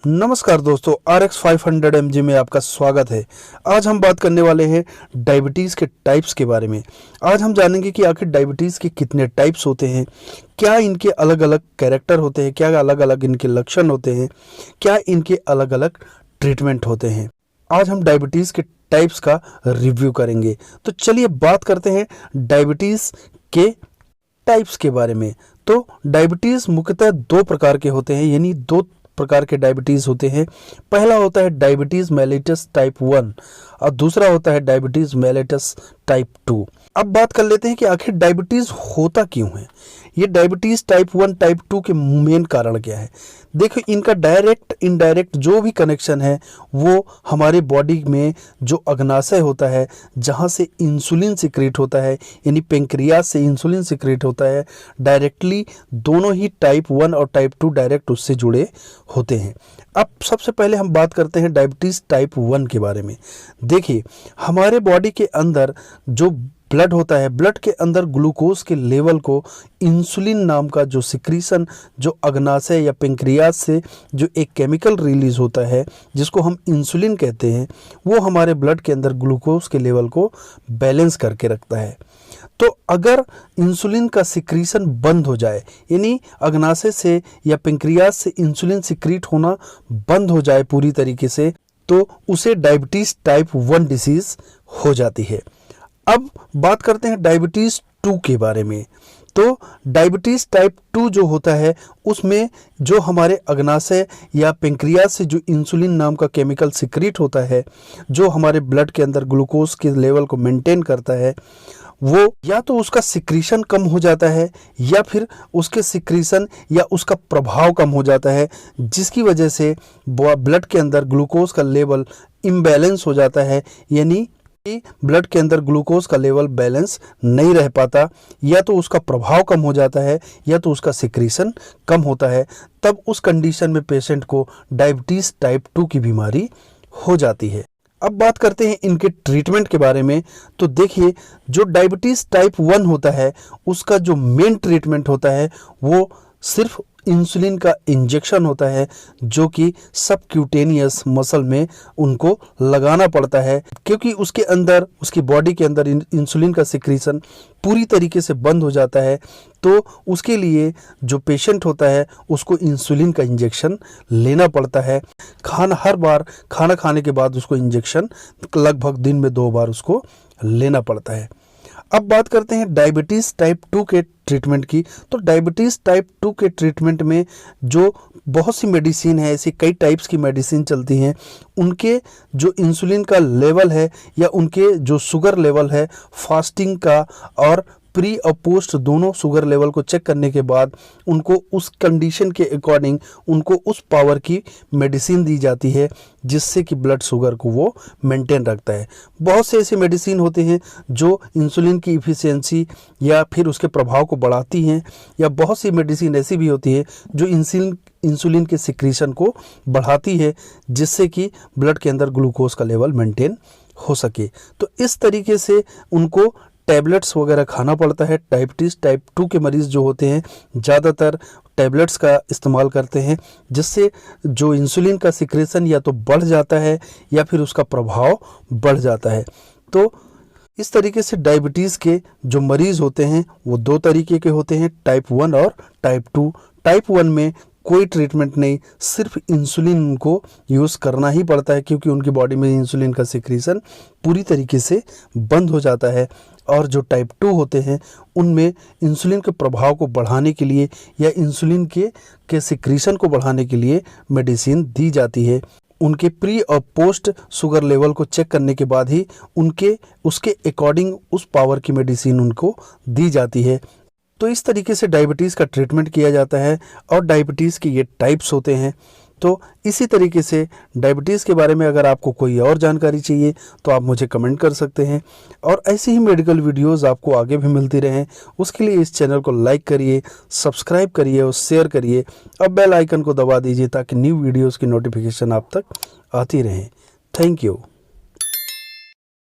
नमस्कार दोस्तों, RX 500 mg में आपका स्वागत है। आज हम बात करने वाले हैं डायबिटीज़ के टाइप्स के बारे में। आज हम जानेंगे कि आखिर डायबिटीज़ के कितने टाइप्स होते हैं, क्या इनके अलग अलग कैरेक्टर होते हैं, क्या अलग अलग इनके लक्षण होते हैं, क्या इनके अलग अलग ट्रीटमेंट होते हैं। आज हम डायबिटीज़ के टाइप्स का रिव्यू करेंगे। तो चलिए बात करते हैं डायबिटीज़ के टाइप्स के बारे में। तो डायबिटीज़ मुख्यतः दो प्रकार के होते हैं, यानी दो प्रकार के डायबिटीज़ होते हैं। पहला होता है डायबिटीज़ मेलिटस टाइप 1 और दूसरा होता है डायबिटीज़ मेलिटस टाइप 2। अब बात कर लेते हैं कि आखिर डायबिटीज़ होता क्यों है। ये डायबिटीज़ टाइप 1 टाइप 2 के मेन कारण क्या है। देखो, इनका डायरेक्ट इनडायरेक्ट जो भी कनेक्शन है वो हमारे बॉडी में जो अग्नाशय होता है, जहाँ से इंसुलिन सिक्रेट होता है, यानी पेंक्रियास से इंसुलिन सिक्रेट होता है, डायरेक्टली दोनों ही टाइप 1 और टाइप 2 डायरेक्ट उससे जुड़े होते हैं। अब सबसे पहले हम बात करते हैं डायबिटीज़ टाइप 1 के बारे में। देखिए, हमारे बॉडी के अंदर जो ब्लड होता है, ब्लड के अंदर ग्लूकोज के लेवल को इंसुलिन नाम का जो सिक्रीशन, जो अग्नाशय या पेंक्रियास से जो एक केमिकल रिलीज होता है जिसको हम इंसुलिन कहते हैं, वो हमारे ब्लड के अंदर ग्लूकोज के लेवल को बैलेंस करके रखता है। तो अगर इंसुलिन का सिक्रीशन बंद हो जाए, यानी अग्नाशय से या पेंक्रियास से इंसुलिन सिक्रीट होना बंद हो जाए पूरी तरीके से, तो उसे डायबिटीज़ टाइप 1 डिसीज़ हो जाती है। अब बात करते हैं डायबिटीज़ 2 के बारे में। तो डायबिटीज़ टाइप 2 जो होता है उसमें जो हमारे अग्नाशय या पेंक्रियास से जो इंसुलिन नाम का केमिकल सिक्रीट होता है, जो हमारे ब्लड के अंदर ग्लूकोज के लेवल को मेंटेन करता है, वो या तो उसका सिक्रीशन कम हो जाता है या फिर उसके सिक्रीशन या उसका प्रभाव कम हो जाता है, जिसकी वजह से ब्लड के अंदर ग्लूकोज का लेवल इम्बैलेंस हो जाता है, यानी ब्लड के अंदर ग्लूकोज का लेवल बैलेंस नहीं रह पाता, या तो उसका प्रभाव कम हो जाता है या तो उसका सिक्रीशन कम होता है। तब उस कंडीशन में पेशेंट को डायबिटीज़ टाइप 2 की बीमारी हो जाती है। अब बात करते हैं इनके ट्रीटमेंट के बारे में। तो देखिए, जो डायबिटीज़ टाइप 1 होता है उसका जो मेन ट्रीटमेंट होता है वो सिर्फ इंसुलिन का इंजेक्शन होता है, जो कि सबक्यूटेनियस मसल में उनको लगाना पड़ता है, क्योंकि उसके अंदर, उसकी बॉडी के अंदर इंसुलिन का सिक्रीशन पूरी तरीके से बंद हो जाता है। तो उसके लिए जो पेशेंट होता है उसको इंसुलिन का इंजेक्शन लेना पड़ता है। हर बार खाना खाने के बाद उसको इंजेक्शन लगभग दिन में 2 बार उसको लेना पड़ता है। अब बात करते हैं डायबिटीज़ टाइप 2 के ट्रीटमेंट की। तो डायबिटीज़ टाइप 2 के ट्रीटमेंट में जो बहुत सी मेडिसिन है, ऐसी कई टाइप्स की मेडिसिन चलती हैं, उनके जो इंसुलिन का लेवल है या उनके जो शुगर लेवल है, फास्टिंग का और प्री और पोस्ट दोनों शुगर लेवल को चेक करने के बाद उनको उस कंडीशन के अकॉर्डिंग उनको उस पावर की मेडिसिन दी जाती है, जिससे कि ब्लड शुगर को वो मेंटेन रखता है। बहुत से ऐसी मेडिसिन होते हैं जो इंसुलिन की इफ़िशियंसी या फिर उसके प्रभाव को बढ़ाती हैं, या बहुत सी मेडिसिन ऐसी भी होती है जो इंसुलिन के सिक्रीशन को बढ़ाती है, जिससे कि ब्लड के अंदर ग्लूकोज का लेवल मेंटेन हो सके। तो इस तरीके से उनको टैबलेट्स वगैरह खाना पड़ता है। डायबिटीज़ टाइप 2 के मरीज़ जो होते हैं ज़्यादातर टैबलेट्स का इस्तेमाल करते हैं, जिससे जो इंसुलिन का सिक्रेशन या तो बढ़ जाता है या फिर उसका प्रभाव बढ़ जाता है। तो इस तरीके से डायबिटीज़ के जो मरीज़ होते हैं वो 2 तरीके के होते हैं, टाइप 1 और टाइप 2। टाइप 1 में कोई ट्रीटमेंट नहीं, सिर्फ इंसुलिन उनको यूज़ करना ही पड़ता है, क्योंकि उनकी बॉडी में इंसुलिन का सिक्रीशन पूरी तरीके से बंद हो जाता है। और जो टाइप 2 होते हैं उनमें इंसुलिन के प्रभाव को बढ़ाने के लिए या इंसुलिन के सिक्रीशन को बढ़ाने के लिए मेडिसिन दी जाती है। उनके प्री और पोस्ट शुगर लेवल को चेक करने के बाद ही उसके अकॉर्डिंग उस पावर की मेडिसिन उनको दी जाती है। तो इस तरीके से डायबिटीज़ का ट्रीटमेंट किया जाता है और डायबिटीज़ के ये टाइप्स होते हैं। तो इसी तरीके से डायबिटीज़ के बारे में अगर आपको कोई और जानकारी चाहिए तो आप मुझे कमेंट कर सकते हैं, और ऐसी ही मेडिकल वीडियोस आपको आगे भी मिलती रहें उसके लिए इस चैनल को लाइक करिए, सब्सक्राइब करिए और शेयर करिए, और बेल आइकन को दबा दीजिए ताकि न्यू वीडियोज़ की नोटिफिकेशन आप तक आती रहें। Thank you.